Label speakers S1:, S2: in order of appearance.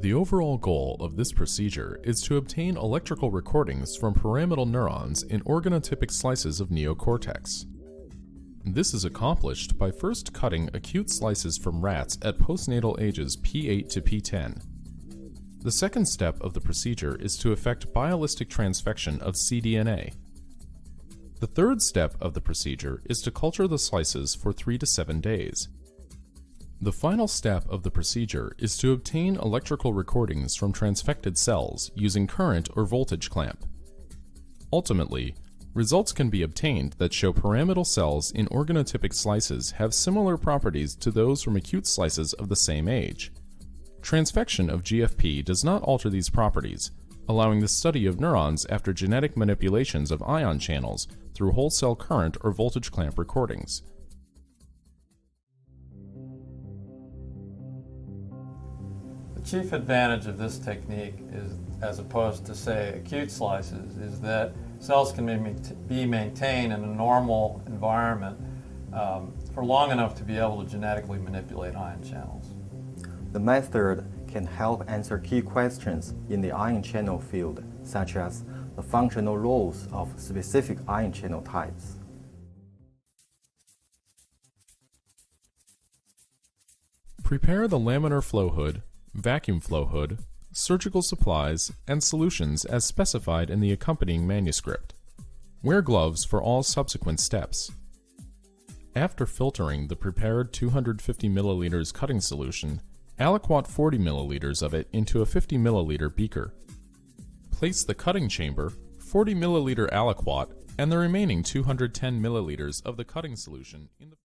S1: The overall goal of this procedure is to obtain electrical recordings from pyramidal neurons in organotypic slices of neocortex. This is accomplished by first cutting acute slices from rats at postnatal ages P8 to P10. The second step of the procedure is to effect biolistic transfection of cDNA. The third step of the procedure is to culture the slices for 3 to 7 days. The final step of the procedure is to obtain electrical recordings from transfected cells using current or voltage clamp. Ultimately, results can be obtained that show pyramidal cells in organotypic slices have similar properties to those from acute slices of the same age. Transfection of GFP does not alter these properties, allowing the study of neurons after genetic manipulations of ion channels through whole cell current or voltage clamp recordings.
S2: The chief advantage of this technique is, as opposed to, say, acute slices, is that cells can be maintained in a normal environment for long enough to be able to genetically manipulate ion channels.
S3: The method can help answer key questions in the ion channel field, such as the functional roles of specific ion channel types.
S1: Prepare the laminar flow hood, vacuum flow hood, surgical supplies, and solutions as specified in the accompanying manuscript. Wear gloves for all subsequent steps. After filtering the prepared 250 milliliters cutting solution, aliquot 40 milliliters of it into a 50 milliliter beaker. Place the cutting chamber, 40 milliliter aliquot, and the remaining 210 milliliters of the cutting solution in the